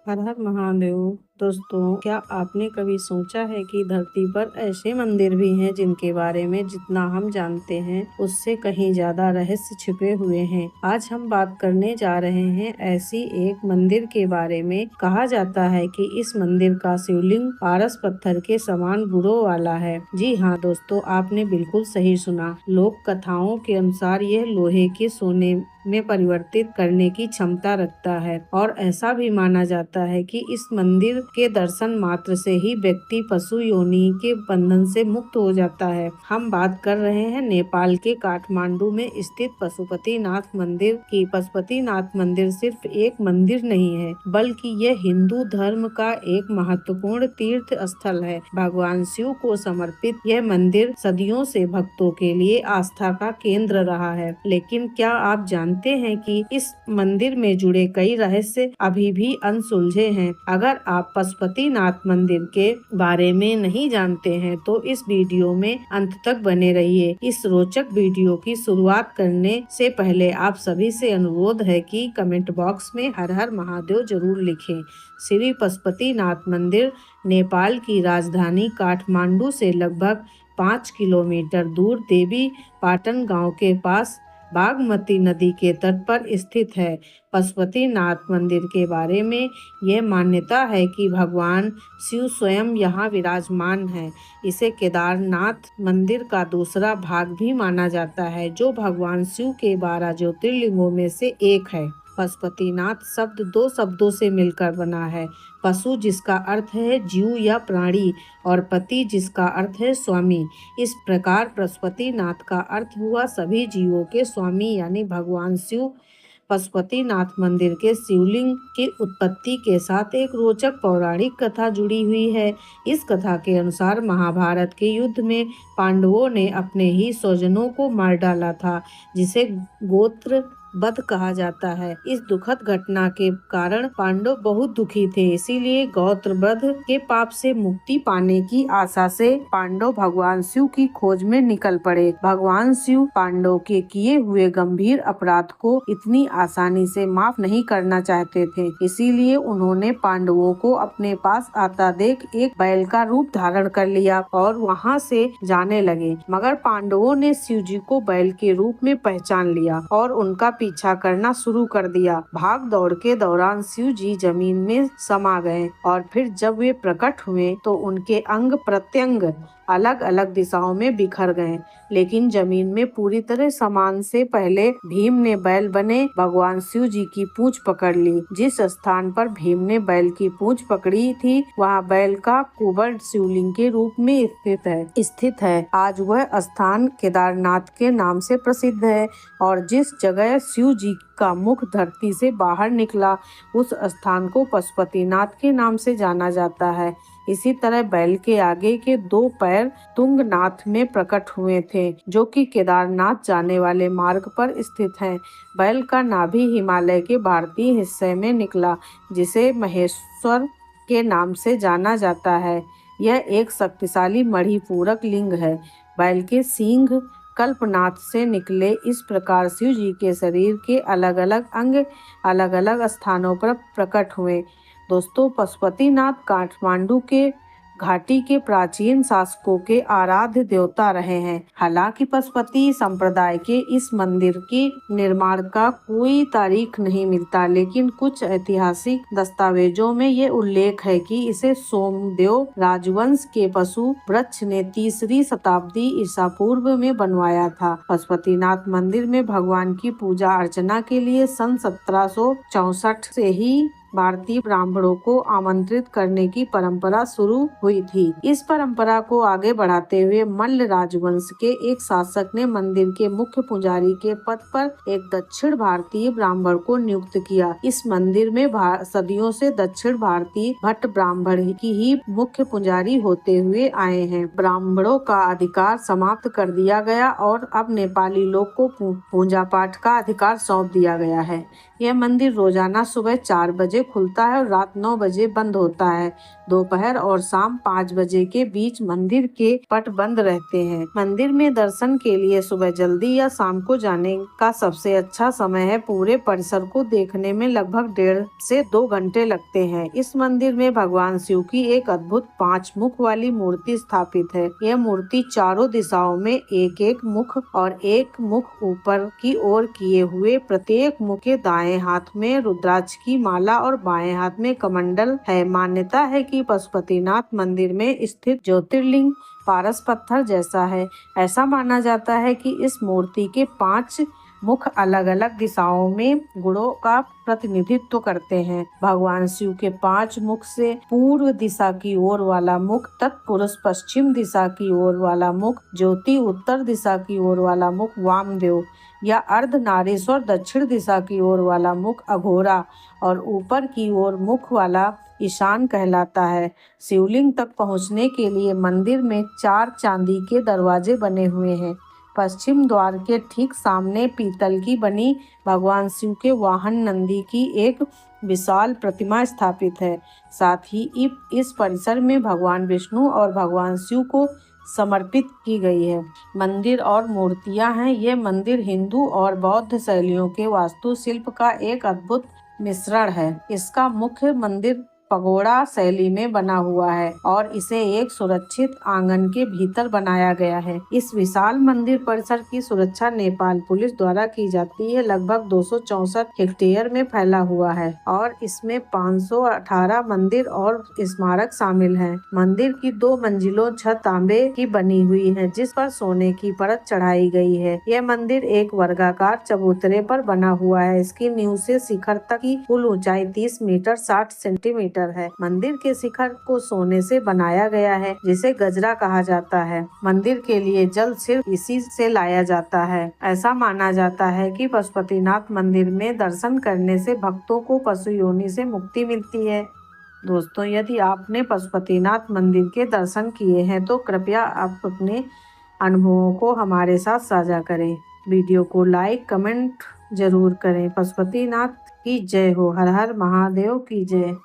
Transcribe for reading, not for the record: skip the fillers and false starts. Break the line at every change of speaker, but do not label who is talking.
हर हर महादेव। दोस्तों, क्या आपने कभी सोचा है कि धरती पर ऐसे मंदिर भी हैं जिनके बारे में जितना हम जानते हैं उससे कहीं ज्यादा रहस्य छिपे हुए हैं। आज हम बात करने जा रहे हैं ऐसी एक मंदिर के बारे में। कहा जाता है कि इस मंदिर का शिवलिंग पारस पत्थर के समान गुणों वाला है। जी हाँ दोस्तों, आपने बिल्कुल सही सुना। लोक कथाओं के अनुसार यह लोहे के सोने में परिवर्तित करने की क्षमता रखता है और ऐसा भी माना जाता है कि इस मंदिर के दर्शन मात्र से ही व्यक्ति पशु योनि के बंधन से मुक्त हो जाता है। हम बात कर रहे हैं नेपाल के काठमांडू में स्थित पशुपतिनाथ मंदिर की। पशुपतिनाथ मंदिर सिर्फ एक मंदिर नहीं है, बल्कि यह हिंदू धर्म का एक महत्वपूर्ण तीर्थ स्थल है। भगवान शिव को समर्पित यह मंदिर सदियों से भक्तों के लिए आस्था का केंद्र रहा है। लेकिन क्या आप जानते हैं कि इस मंदिर में जुड़े कई रहस्य अभी भी अनसुलझे हैं? अगर आप पशुपतिनाथ मंदिर के बारे में नहीं जानते हैं तो इस वीडियो में अंत तक बने रहिए। इस रोचक वीडियो की शुरुआत करने से पहले आप सभी से अनुरोध है कि कमेंट बॉक्स में हर हर महादेव जरूर लिखें। श्री पशुपतिनाथ मंदिर नेपाल की राजधानी काठमांडू से लगभग 5 किलोमीटर दूर देवी पाटन गांव के पास बागमती नदी के तट पर स्थित है। पशुपतिनाथ मंदिर के बारे में यह मान्यता है कि भगवान शिव स्वयं यहाँ विराजमान है। इसे केदारनाथ मंदिर का दूसरा भाग भी माना जाता है, जो भगवान शिव के 12 ज्योतिर्लिंगों में से एक है। पशुपतिनाथ शब्द 2 शब्दों से मिलकर बना है। पशु जिसका अर्थ है जीव या प्राणी और पति जिसका अर्थ है स्वामी। इस प्रकार पशुपतिनाथ का अर्थ हुआ सभी जीवों के स्वामी यानी भगवान शिव। पशुपतिनाथ मंदिर के शिवलिंग की उत्पत्ति के साथ एक रोचक पौराणिक कथा जुड़ी हुई है। इस कथा के अनुसार महाभारत के युद्ध में पांडवों ने अपने ही स्वजनों को मार डाला था, जिसे गोत्र वध कहा जाता है। इस दुखद घटना के कारण पांडव बहुत दुखी थे, इसीलिए गोत्र वध के पाप से मुक्ति पाने की आशा से पांडव भगवान शिव की खोज में निकल पड़े। भगवान शिव पांडव के किए हुए गंभीर अपराध को इतनी आसानी से माफ नहीं करना चाहते थे, इसीलिए उन्होंने पांडवों को अपने पास आता देख एक बैल का रूप धारण कर लिया और वहां से जाने लगे। मगर पांडवों ने शिव जी को बैल के रूप में पहचान लिया और उनका पीछा करना शुरू कर दिया। भाग दौड़ के दौरान शिव जी जमीन में समा गए और फिर जब वे प्रकट हुए तो उनके अंग प्रत्यंग अलग अलग दिशाओं में बिखर गए, लेकिन जमीन में पूरी तरह समान से पहले भीम ने बैल बने भगवान शिव जी की पूंछ पकड़ ली। जिस स्थान पर भीम ने बैल की पूंछ पकड़ी थी वहाँ बैल का कुबड़ शिवलिंग के रूप में स्थित है। आज वह स्थान केदारनाथ के नाम से प्रसिद्ध है और जिस जगह शिव जी का मुख धरती से बाहर निकला उस स्थान को पशुपतिनाथ के नाम से जाना जाता है। इसी तरह बैल के आगे के 2 पैर तुंगनाथ में प्रकट हुए थे, जो कि केदारनाथ जाने वाले मार्ग पर स्थित है। बैल का नाभि हिमालय के भारतीय हिस्से में निकला, जिसे महेश्वर के नाम से जाना जाता है। यह एक शक्तिशाली मणिपूरक लिंग है। बैल के सींग कल्पनाथ से निकले। इस प्रकार शिव जी के शरीर के अलग अलग अंग अलग अलग स्थानों पर प्रकट हुए। दोस्तों, पशुपतिनाथ काठमांडू के घाटी के प्राचीन शासकों के आराध्य देवता रहे हैं। हालांकि पशुपति संप्रदाय के इस मंदिर की निर्माण का कोई तारीख नहीं मिलता, लेकिन कुछ ऐतिहासिक दस्तावेजों में ये उल्लेख है कि इसे सोमदेव राजवंश के पशु वृक्ष ने 3री शताब्दी ईसा पूर्व में बनवाया था। पशुपतिनाथ मंदिर में भगवान की पूजा अर्चना के लिए सन 1764 से ही भारतीय ब्राह्मणों को आमंत्रित करने की परंपरा शुरू हुई थी। इस परंपरा को आगे बढ़ाते हुए मल्ल राजवंश के एक शासक ने मंदिर के मुख्य पुजारी के पद पर एक दक्षिण भारतीय ब्राह्मण को नियुक्त किया। इस मंदिर में सदियों से दक्षिण भारतीय भट्ट ब्राह्मण की ही मुख्य पुजारी होते हुए आए हैं। ब्राह्मणों का अधिकार समाप्त कर दिया गया और अब नेपाली लोग को पूजा पाठ का अधिकार सौंप दिया गया है। यह मंदिर रोजाना सुबह 4 बजे खुलता है और रात 9 बजे बंद होता है। दोपहर और शाम 5 बजे के बीच मंदिर के पट बंद रहते हैं। मंदिर में दर्शन के लिए सुबह जल्दी या शाम को जाने का सबसे अच्छा समय है। पूरे परिसर को देखने में लगभग 1.5 से 2 घंटे लगते हैं। इस मंदिर में भगवान शिव की एक अद्भुत 5 मुख वाली मूर्ति स्थापित है। यह मूर्ति चारों दिशाओं में एक एक मुख और एक मुख ऊपर की ओर किए हुए, प्रत्येक मुख के दाएं हाथ में रुद्राक्ष की माला और बाएं हाथ में कमंडल है। मान्यता है कि पशुपतिनाथ मंदिर में स्थित ज्योतिर्लिंग पारस पत्थर जैसा है। ऐसा माना जाता है कि इस मूर्ति के 5 मुख अलग अलग दिशाओं में गुणों का प्रतिनिधित्व करते हैं। भगवान शिव के 5 मुख से पूर्व दिशा की ओर वाला मुख तत्पुरुष, पश्चिम दिशा की ओर वाला मुख ज्योति, उत्तर दिशा की ओर वाला मुख वामदेव या अर्धनारीश्वर, दक्षिण दिशा की ओर वाला मुख अघोरा और ऊपर की ओर मुख वाला ईशान कहलाता है। शिवलिंग तक पहुंचने के लिए मंदिर में 4 चांदी के दरवाजे बने हुए हैं। पश्चिम द्वार के ठीक सामने पीतल की बनी भगवान शिव के वाहन नंदी की एक विशाल प्रतिमा स्थापित है। साथ ही इस परिसर में भगवान विष्णु और भगवान शिव को समर्पित की गई है। मंदिर और मूर्तियां हैं। ये मंदिर हिंदू और बौद्ध शैलियों के वास्तुशिल्प का एक अद्भुत मिश्रण है। इसका मुख्य मंदिर पगोड़ा शैली में बना हुआ है और इसे एक सुरक्षित आंगन के भीतर बनाया गया है। इस विशाल मंदिर परिसर की सुरक्षा नेपाल पुलिस द्वारा की जाती है। लगभग 264 हेक्टेयर में फैला हुआ है और इसमें 518 मंदिर और स्मारक शामिल हैं। मंदिर की 2 मंजिलों छत तांबे की बनी हुई है, जिस पर सोने की परत चढ़ाई गई है। यह मंदिर एक वर्गाकार चबूतरे पर बना हुआ है। इसकी नींव से शिखर तक की कुल ऊंचाई 30 मीटर 60 सेंटीमीटर है। मंदिर के शिखर को सोने से बनाया गया है, जिसे गजरा कहा जाता है। मंदिर के लिए जल सिर्फ इसी से लाया जाता है। ऐसा माना जाता है कि पशुपतिनाथ मंदिर में दर्शन करने से भक्तों को पशु योनि से मुक्ति मिलती है। दोस्तों, यदि आपने पशुपतिनाथ मंदिर के दर्शन किए हैं तो कृपया आप अपने अनुभवों को हमारे साथ साझा करें। वीडियो को लाइक कमेंट जरूर करें। पशुपतिनाथ की जय हो। हर हर महादेव की जय।